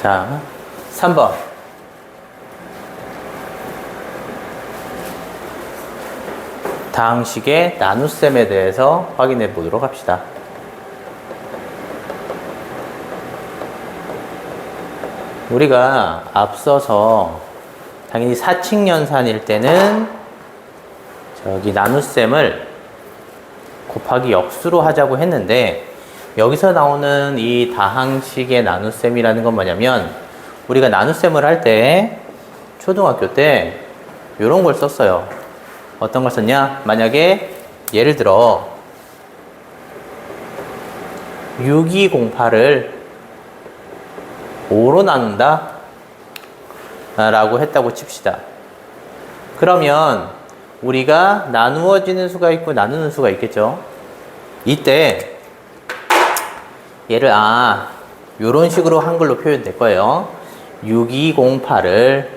자, 3번. 다항식의 나눗셈에 대해서 확인해 보도록 합시다. 우리가 앞서서 당연히 사칙연산일 때는 저기 나눗셈을 곱하기 역수로 하자고 했는데, 여기서 나오는 이 다항식의 나눗셈이라는 건 뭐냐면, 우리가 나눗셈을 할 때 초등학교 때 이런 걸 썼어요. 어떤 걸 썼냐? 만약에 예를 들어 6208을 5로 나눈다 라고 했다고 칩시다. 그러면 우리가 나누어지는 수가 있고 나누는 수가 있겠죠. 이때 얘를 요런 식으로 한글로 표현될 거예요. 6208을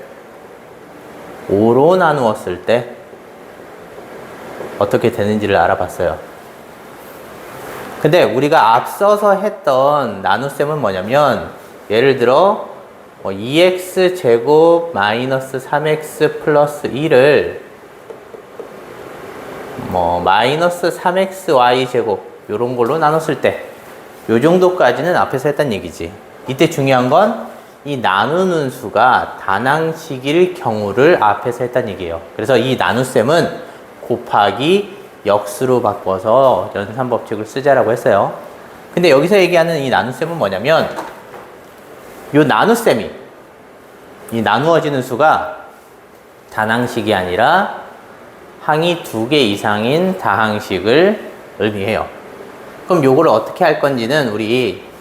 5로 나누었을 때 어떻게 되는지를 알아봤어요. 근데 우리가 앞서서 했던 나눗셈은 뭐냐면, 예를 들어 2x제곱 마이너스 3x 플러스 1을 마이너스 3xy제곱 요런 걸로 나눴을 때, 요 정도까지는 앞에서 했단 얘기지. 이때 중요한 건 이 나누는 수가 단항식일 경우를 앞에서 했단 얘기예요. 그래서 이 나눗셈은 곱하기 역수로 바꿔서 연산법칙을 쓰자라고 했어요. 근데 여기서 얘기하는 이 나눗셈은 뭐냐면, 요 나눗셈이, 이 나누어지는 수가 단항식이 아니라 항이 2개 이상인 다항식을 의미해요. 그럼 요거를 어떻게 할 건지는 우리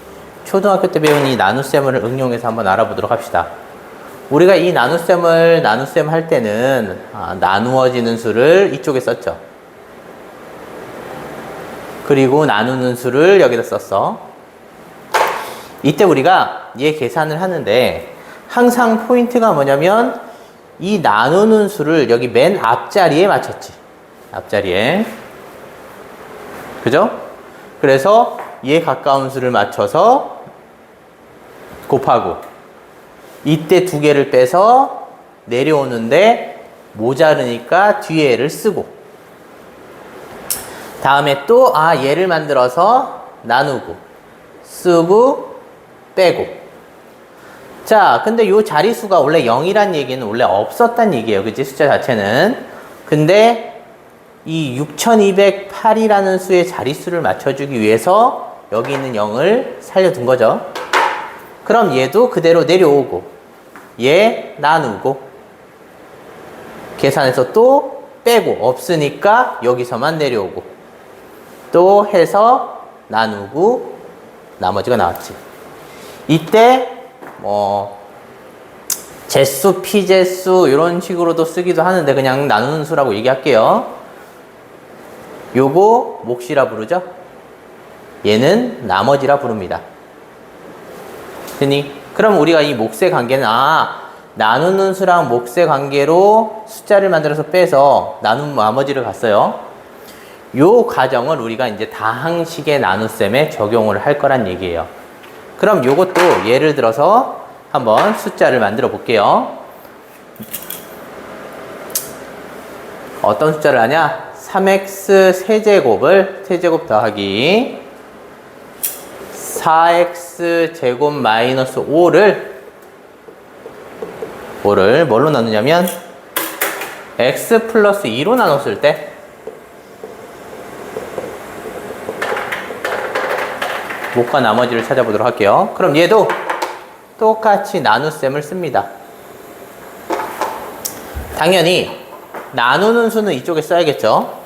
초등학교 때 배운 이 나눗셈을 응용해서 한번 알아보도록 합시다. 우리가 이 나눗셈 할 때는 나누어지는 수를 이쪽에 썼죠. 그리고 나누는 수를 여기다 썼어. 이때 우리가 얘 계산을 하는데 항상 포인트가 뭐냐면, 이 나누는 수를 여기 맨 앞자리에 맞췄지. 앞자리에. 그죠? 그래서 얘에 가까운 수를 맞춰서 곱하고, 이때 2개를 빼서 내려오는데 모자르니까 뒤에 얘를 쓰고, 다음에 또 얘를 만들어서 나누고 쓰고 빼고. 자, 근데 요 자리수가 원래 0이란 얘기는 원래 없었단 얘기예요. 그치? 숫자 자체는. 근데 이 6208이라는 수의 자리수를 맞춰주기 위해서 여기 있는 0을 살려둔 거죠. 그럼 얘도 그대로 내려오고, 얘 나누고, 계산해서 또 빼고, 없으니까 여기서만 내려오고, 또 해서 나누고, 나머지가 나왔지. 이때 제수, 피제수 이런 식으로도 쓰기도 하는데 그냥 나누는 수라고 얘기할게요. 요거 몫이라 부르죠. 얘는 나머지라 부릅니다. 됐니? 그럼 우리가 이 몫의 관계는 나누는 수랑 몫의 관계로 숫자를 만들어서 빼서 나눈 나머지를 갔어요. 요 과정을 우리가 이제 다항식의 나눗셈에 적용을 할 거란 얘기예요. 그럼 요것도 예를 들어서 한번 숫자를 만들어 볼게요. 어떤 숫자를 하냐? 3x 세제곱 더하기 4x 제곱 마이너스 5를 뭘로 나누냐면 x 플러스 2로 나눴을 때 몫과 나머지를 찾아보도록 할게요. 그럼 얘도 똑같이 나눗셈을 씁니다. 당연히 나누는 수는 이쪽에 써야겠죠.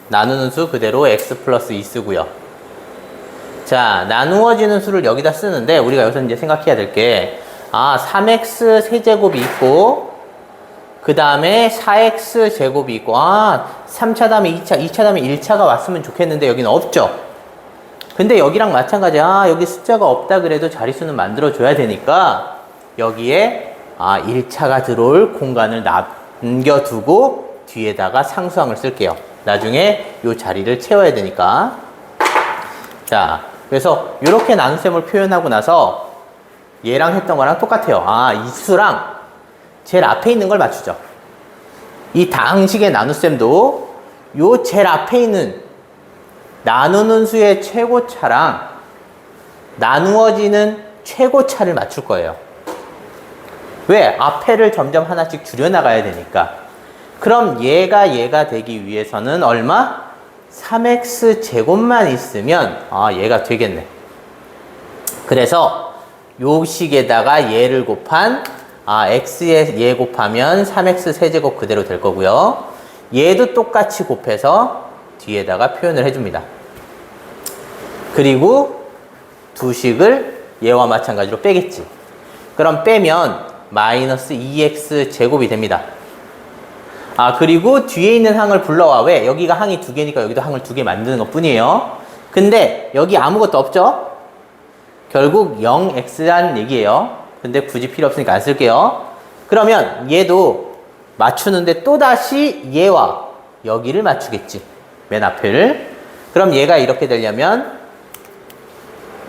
나누는 수 그대로 x 플러스 2 쓰고요. 자, 나누어지는 수를 여기다 쓰는데 우리가 여기서 이제 생각해야 될 게 3x 세제곱이 있고, 그 다음에 4x 제곱이 있고, 3차 다음에 2차 다음에 1차가 왔으면 좋겠는데 여기는 없죠. 근데 여기랑 마찬가지야. 여기 숫자가 없다 그래도 자리수는 만들어줘야 되니까 여기에 1차가 들어올 공간을 남겨두고 뒤에다가 상수항을 쓸게요. 나중에 이 자리를 채워야 되니까. 자, 그래서 이렇게 나눗셈을 표현하고 나서 얘랑 했던 거랑 똑같아요. 아, 이 수랑 제일 앞에 있는 걸 맞추죠. 이 다항식의 나눗셈도 요 제일 앞에 있는 나누는 수의 최고차랑 나누어지는 최고차를 맞출 거예요. 왜? 앞에를 점점 하나씩 줄여나가야 되니까. 그럼 얘가 되기 위해서는 얼마? 3x 제곱만 있으면 얘가 되겠네. 그래서 요 식에다가 얘를 곱한 x에 얘 곱하면 3x 세제곱 그대로 될 거고요. 얘도 똑같이 곱해서 뒤에다가 표현을 해줍니다. 그리고 두 식을 얘와 마찬가지로 빼겠지. 그럼 빼면 마이너스 2x 제곱이 됩니다. 그리고 뒤에 있는 항을 불러와. 왜? 여기가 항이 두 개니까 여기도 항을 두 개 만드는 것 뿐이에요. 근데 여기 아무것도 없죠? 결국 0x란 얘기예요. 근데 굳이 필요 없으니까 안 쓸게요. 그러면 얘도 맞추는데 또다시 얘와 여기를 맞추겠지. 맨 앞을. 그럼 얘가 이렇게 되려면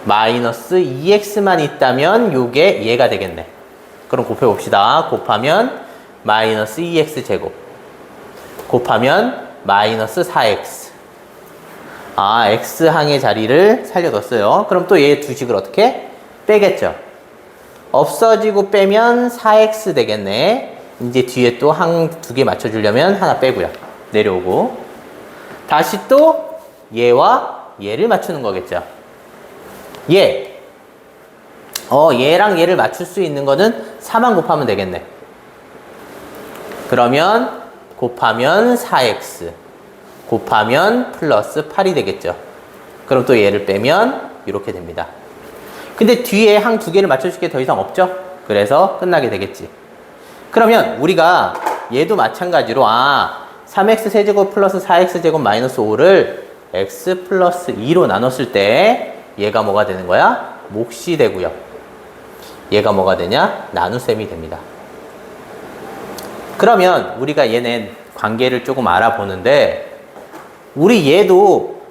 마이너스 2x만 있다면 요게 얘가 되겠네. 그럼 곱해봅시다. 곱하면 마이너스 2x 제곱 곱하면 마이너스 4x. x항의 자리를 살려뒀어요. 그럼 또 얘 두 식을 어떻게? 빼겠죠. 없어지고 빼면 4x 되겠네. 이제 뒤에 또 항 두 개 맞춰주려면 하나 빼고요. 내려오고. 다시 또 얘와 얘를 맞추는 거겠죠. 얘랑 얘를 맞출 수 있는 거는 4만 곱하면 되겠네. 그러면 곱하면 4x 곱하면 플러스 8이 되겠죠. 그럼 또 얘를 빼면 이렇게 됩니다. 근데 뒤에 항 두 개를 맞춰줄 게 더 이상 없죠? 그래서 끝나게 되겠지. 그러면 우리가 얘도 마찬가지로 3x 세제곱 플러스 4x 제곱 마이너스 5를 x 플러스 2로 나눴을 때 얘가 뭐가 되는 거야? 몫이 되고요. 얘가 뭐가 되냐? 나눗셈이 됩니다. 그러면 우리가 얘네 관계를 조금 알아보는데 우리 얘도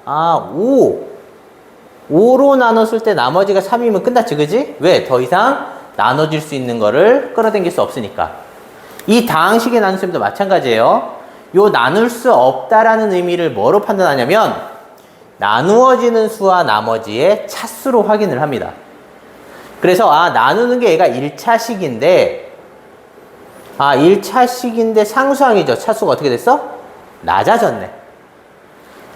5로 나눴을 때 나머지가 3이면 끝났지, 그지? 왜? 더 이상 나눠질 수 있는 거를 끌어당길 수 없으니까. 이 다항식의 나눗셈도 마찬가지예요. 요 나눌 수 없다라는 의미를 뭐로 판단하냐면 나누어지는 수와 나머지의 차수로 확인을 합니다. 그래서 나누는 게 얘가 1차식인데 1차식인데 상수항이죠. 차수가 어떻게 됐어? 낮아졌네.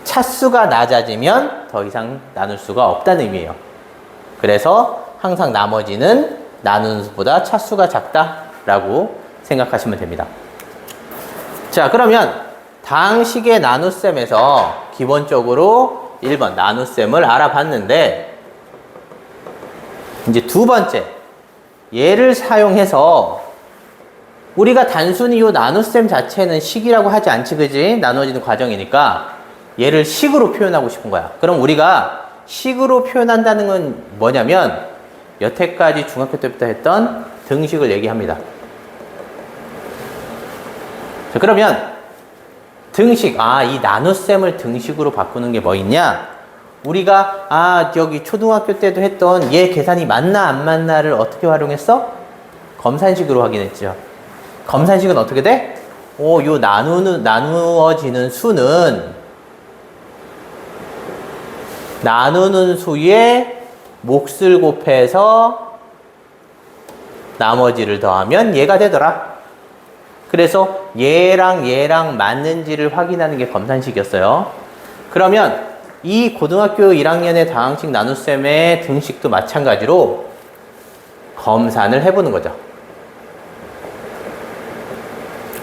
차수가 낮아지면 더 이상 나눌 수가 없다는 의미예요. 그래서 항상 나머지는 나누는 수보다 차수가 작다라고 생각하시면 됩니다. 자, 그러면 다항식의 나눗셈에서 기본적으로 1번 나눗셈을 알아봤는데 이제 두 번째 얘를 사용해서 우리가 단순히 이 나눗셈 자체는 식이라고 하지 않지, 그지? 나눠지는 과정이니까 얘를 식으로 표현하고 싶은 거야. 그럼 우리가 식으로 표현한다는 건 뭐냐면 여태까지 중학교 때부터 했던 등식을 얘기합니다. 자, 그러면 등식, 이 나눗셈을 등식으로 바꾸는 게 뭐 있냐? 우리가 여기 초등학교 때도 했던 얘 계산이 맞나 안 맞나를 어떻게 활용했어? 검산식으로 확인했죠. 검산식은 어떻게 돼? 요 나누어지는 수는 나누는 수에 몫을 곱해서 나머지를 더하면 얘가 되더라. 그래서 얘랑 맞는지를 확인하는 게 검산식이었어요. 그러면 이 고등학교 1학년의 다항식 나눗셈의 등식도 마찬가지로 검산을 해보는 거죠.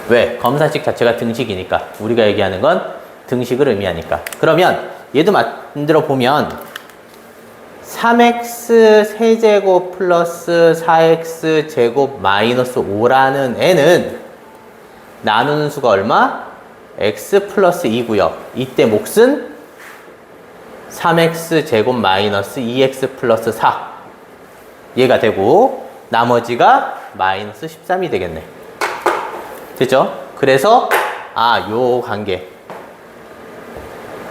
왜? 검산식 자체가 등식이니까. 우리가 얘기하는 건 등식을 의미하니까. 그러면 얘도 만들어 보면 3x 세제곱 플러스 4x 제곱 마이너스 5라는 애는 나누는 수가 얼마? x 플러스 2고요. 이때 몫은 3x 제곱 마이너스 2x 플러스 4 얘가 되고 나머지가 마이너스 13이 되겠네. 됐죠? 그래서 요 관계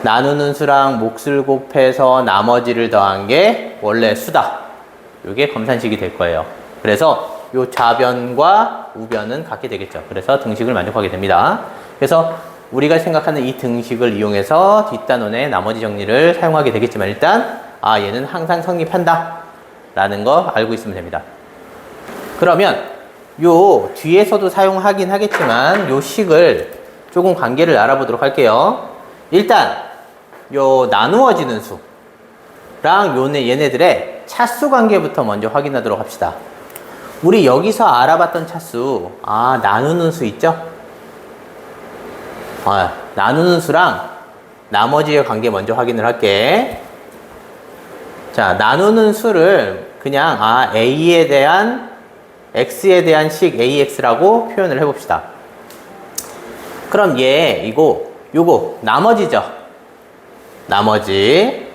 나누는 수랑 몫을 곱해서 나머지를 더한 게 원래 수다. 요게 검산식이 될 거예요. 그래서 요 좌변과 우변은 같게 되겠죠. 그래서 등식을 만족하게 됩니다. 그래서 우리가 생각하는 이 등식을 이용해서 뒷단원의 나머지 정리를 사용하게 되겠지만 일단 얘는 항상 성립한다 라는 거 알고 있으면 됩니다. 그러면 요 뒤에서도 사용하긴 하겠지만 요 식을 조금 관계를 알아보도록 할게요. 일단 요 나누어지는 수랑 얘네들의 차수 관계부터 먼저 확인하도록 합시다. 우리 여기서 알아봤던 차수, 나누는 수 있죠? 나누는 수랑 나머지의 관계 먼저 확인을 할게. 자, 나누는 수를 그냥 A에 대한 X에 대한 식 AX라고 표현을 해봅시다. 그럼 요거 나머지죠. 나머지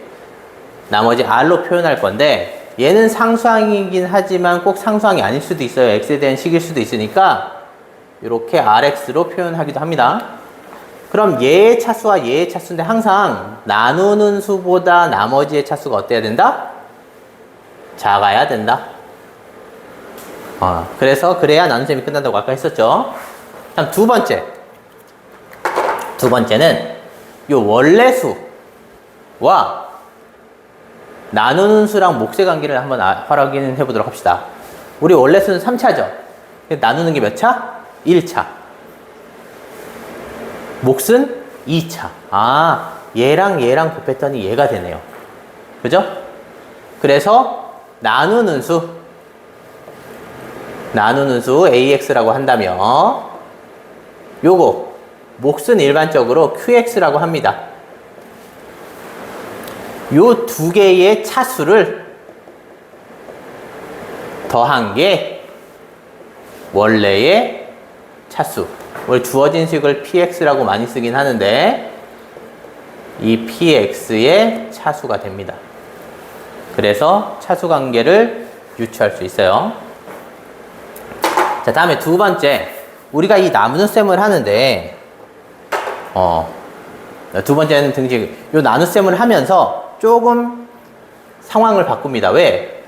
R로 표현할 건데 얘는 상수항이긴 하지만 꼭 상수항이 아닐 수도 있어요. X에 대한 식일 수도 있으니까 이렇게 RX로 표현하기도 합니다. 그럼 얘의 차수와 얘의 차수인데 항상 나누는 수보다 나머지의 차수가 어때야 된다? 작아야 된다. 그래야 나눗셈이 끝난다고 아까 했었죠. 다음 두 번째는 요 원래 수와 나누는 수랑 몫의 관계를 한번 확인해 보도록 합시다. 우리 원래 수는 3차죠. 나누는 게 몇 차? 1차. 몫은 2차. 얘랑 곱했더니 얘가 되네요. 그죠? 그래서 나누는 수 AX라고 한다면 요거 몫은 일반적으로 QX라고 합니다. 요 두 개의 차수를 더한 게 원래의 차수. 원래 주어진 식을 PX라고 많이 쓰긴 하는데 이 PX의 차수가 됩니다. 그래서 차수 관계를 유추할 수 있어요. 자, 다음에 두 번째. 우리가 이 나누셈을 하는데 두 번째는 등식. 요 나누셈을 하면서 조금 상황을 바꿉니다. 왜?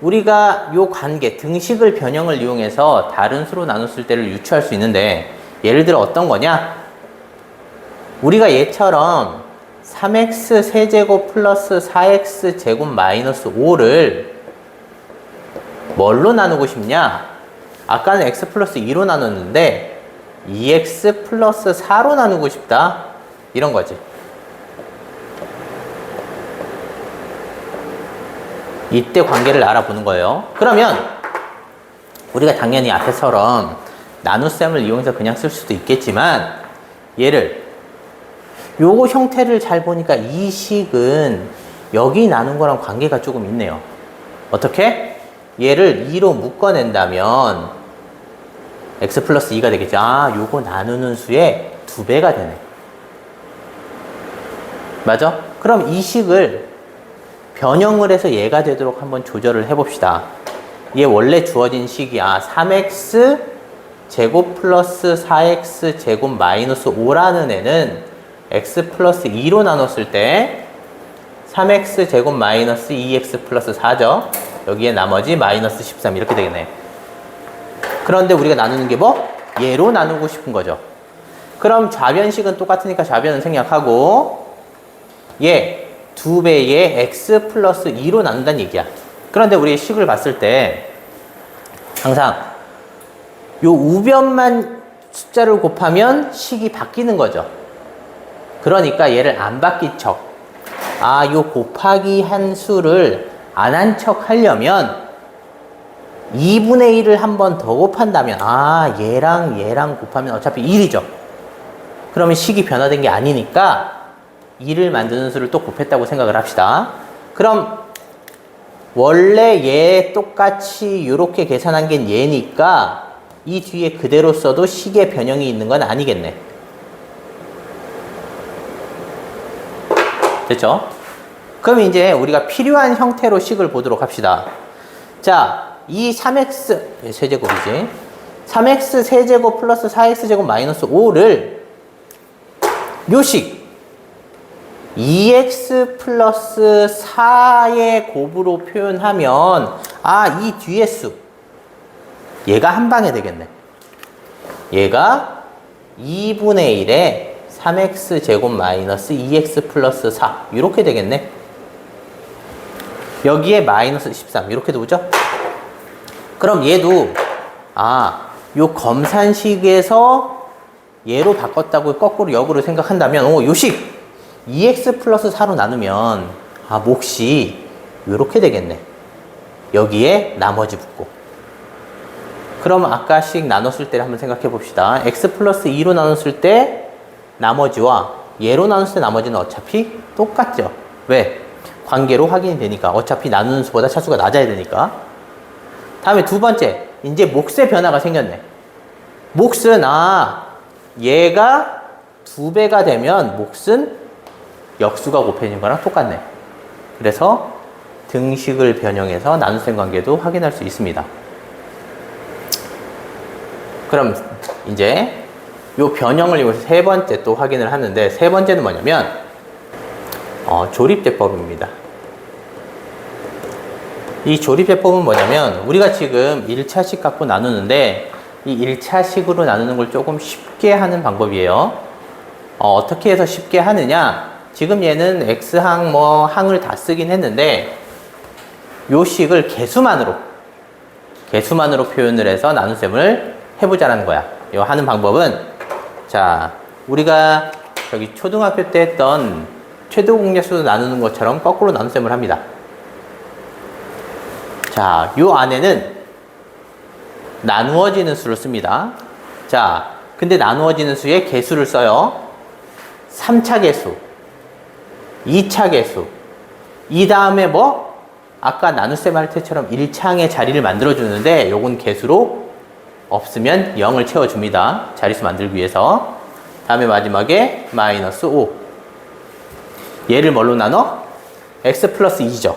우리가 요 관계, 등식을 변형을 이용해서 다른 수로 나눴을 때를 유추할 수 있는데 예를 들어 어떤 거냐? 우리가 얘처럼 3x 세제곱 플러스 4x 제곱 마이너스 5를 뭘로 나누고 싶냐? 아까는 x 플러스 2로 나눴는데 2x 플러스 4로 나누고 싶다. 이런 거지. 이때 관계를 알아보는 거예요. 그러면 우리가 당연히 앞에처럼 나눗셈을 이용해서 그냥 쓸 수도 있겠지만 요거 형태를 잘 보니까 이 식은 여기 나눈 거랑 관계가 조금 있네요. 어떻게? 얘를 2로 묶어낸다면 x 플러스 2가 되겠죠. 요거 나누는 수의 2배가 되네. 맞아? 그럼 이 식을 변형을 해서 얘가 되도록 한번 조절을 해봅시다. 얘 원래 주어진 식이 3x 제곱 플러스 4x 제곱 마이너스 5라는 애는 x 플러스 2로 나눴을 때 3x 제곱 마이너스 2x 플러스 4죠. 여기에 나머지 마이너스 13 이렇게 되겠네. 그런데 우리가 나누는 게 뭐? 얘로 나누고 싶은 거죠. 그럼 좌변식은 똑같으니까 좌변은 생략하고 얘 2배의 x 플러스 2로 나눈다는 얘기야. 그런데 우리 식을 봤을 때 항상 요 우변만 숫자를 곱하면 식이 바뀌는 거죠. 그러니까 얘를 안 바뀐 척, 요 곱하기 한 수를 안 한 척 하려면 2분의 1을 한 번 더 곱한다면 얘랑 곱하면 어차피 1이죠. 그러면 식이 변화된 게 아니니까 2를 만드는 수를 또 곱했다고 생각을 합시다. 그럼 원래 얘 똑같이 이렇게 계산한 게 얘니까 이 뒤에 그대로 써도 식의 변형이 있는 건 아니겠네. 됐죠? 그럼 이제 우리가 필요한 형태로 식을 보도록 합시다. 자, 이 3x 세제곱이지. 3x 세제곱 플러스 4x 제곱 마이너스 5를 요식 2x 플러스 4의 곱으로 표현하면 아, 이 뒤에 수. 얘가 한 방에 되겠네. 얘가 2분의 1에 3x 제곱 마이너스 2x 플러스 4. 이렇게 되겠네. 여기에 마이너스 13. 이렇게 나오죠? 그럼 얘도, 아, 요 검산식에서 얘로 바꿨다고 거꾸로 역으로 생각한다면, 요식 2x 플러스 4로 나누면, 아, 몫이 요렇게 되겠네. 여기에 나머지 붙고. 그럼 아까씩 나눴을 때를 한번 생각해 봅시다. x 플러스 2로 나눴을 때 나머지와 얘로 나눴을 때 나머지는 어차피 똑같죠. 왜? 관계로 확인이 되니까. 어차피 나누는 수보다 차수가 낮아야 되니까. 다음에 두 번째, 이제 몫의 변화가 생겼네. 몫은, 얘가 2배가 되면 몫은 역수가 곱해진 거랑 똑같네. 그래서 등식을 변형해서 나눗셈 관계도 확인할 수 있습니다. 그럼 이제 요 변형을 이용해서 세 번째 또 확인을 하는데, 세 번째는 뭐냐면 조립제법입니다. 이 조립제법은 뭐냐면, 우리가 지금 1차식 갖고 나누는데 이 1차식으로 나누는 걸 조금 쉽게 하는 방법이에요. 어떻게 해서 쉽게 하느냐, 지금 얘는 x항 항을 다 쓰긴 했는데 요 식을 개수만으로 표현을 해서 나눗셈을 해보자라는 거야. 요 하는 방법은, 자, 우리가 저기 초등학교 때 했던 최대공약수 나누는 것처럼 거꾸로 나눗셈을 합니다. 자, 요 안에는 나누어지는 수를 씁니다. 자, 근데 나누어지는 수에 개수를 써요. 3차 개수, 2차 개수, 이 다음에 아까 나눗셈 할 때처럼 1차항의 자리를 만들어주는데, 요건 개수로 없으면 0을 채워줍니다. 자릿수 만들기 위해서. 다음에 마지막에 마이너스 5. 얘를 뭘로 나눠? x 플러스 2죠.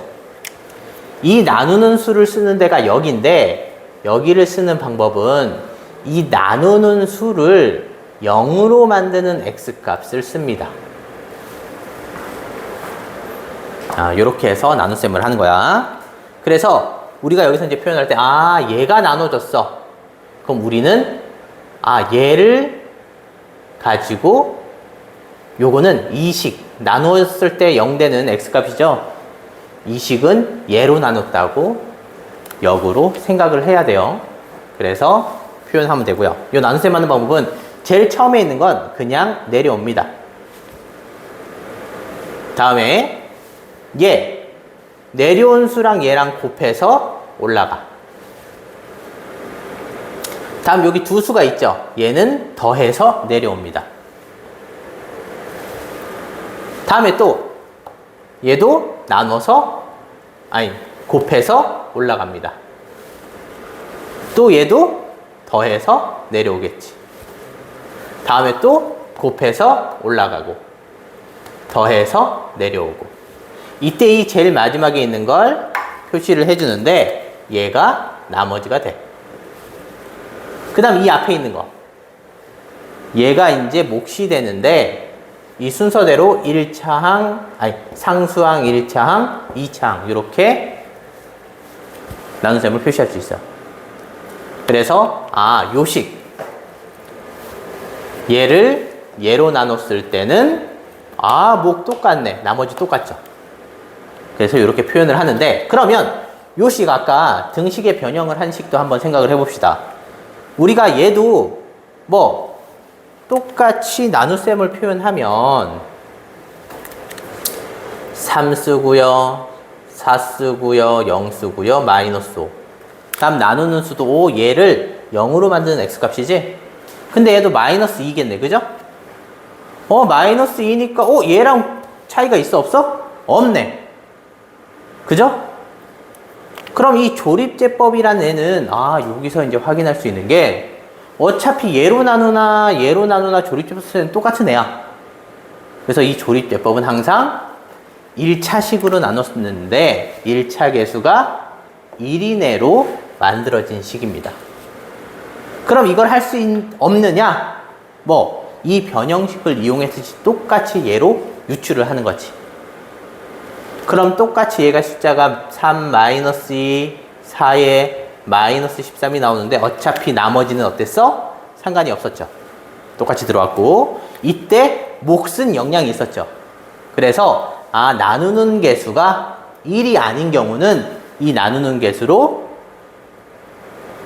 이 나누는 수를 쓰는 데가 여기인데, 여기를 쓰는 방법은 이 나누는 수를 0으로 만드는 x값을 씁니다. 요렇게 해서 나눗셈을 하는 거야. 그래서 우리가 여기서 이제 표현할 때, 얘가 나눠졌어. 그럼 우리는, 얘를 가지고, 요거는 이 식, 나누었을 때 0 되는 x값이죠. 이 식은 얘로 나눴다고 역으로 생각을 해야 돼요. 그래서 표현하면 되고요. 요 나눗셈 하는 방법은 제일 처음에 있는 건 그냥 내려옵니다. 다음에 얘, 내려온 수랑 얘랑 곱해서 올라가. 다음 여기 두 수가 있죠. 얘는 더해서 내려옵니다. 다음에 또 얘도 나눠서, 곱해서 올라갑니다. 또 얘도 더해서 내려오겠지. 다음에 또 곱해서 올라가고, 더해서 내려오고. 이때 이 제일 마지막에 있는 걸 표시를 해주는데, 얘가 나머지가 돼. 그 다음 이 앞에 있는 거, 얘가 이제 몫이 되는데, 이 순서대로 1차항, 상수항, 1차항, 2차항 이렇게 나눗셈을 표시할 수 있어요. 그래서 요식, 얘를 얘로 나눴을 때는 몫 똑같네. 나머지 똑같죠. 그래서 이렇게 표현을 하는데, 그러면 요식 아까 등식의 변형을 한 식도 한번 생각을 해봅시다. 우리가 얘도 똑같이 나눗셈을 표현하면 3 쓰고요, 4 쓰고요, 0 쓰고요, 마이너스 5. 다음 나누는 수도 5, 얘를 0으로 만드는 x값이지? 근데 얘도 마이너스 2겠네, 그죠? 마이너스 2니까 얘랑 차이가 있어, 없어? 없네. 그죠? 그럼 이 조립제법이라는 애는 여기서 이제 확인할 수 있는 게, 어차피 얘로 나누나 조립제법 쓰는 똑같은 애야. 그래서 이 조립제법은 항상 1차식으로 나눴는데 1차 개수가 1 이내로 만들어진 식입니다. 그럼 이걸 할 수 없느냐? 이 변형식을 이용해서 똑같이 얘로 유출을 하는 거지. 그럼 똑같이 얘가 숫자가 3, 마이너스 2, 4에 마이너스 13이 나오는데 어차피 나머지는 어땠어? 상관이 없었죠. 똑같이 들어왔고 이때 몫은 영향이 있었죠. 그래서 나누는 개수가 1이 아닌 경우는 이 나누는 개수로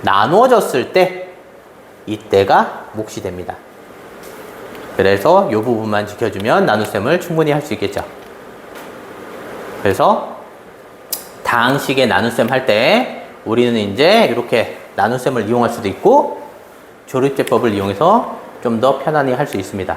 나누어졌을 때 이때가 몫이 됩니다. 그래서 이 부분만 지켜주면 나눗셈을 충분히 할 수 있겠죠. 그래서 다항식의 나눗셈 할 때 우리는 이제 이렇게 나눗셈을 이용할 수도 있고 조립제법을 이용해서 좀 더 편안히 할 수 있습니다.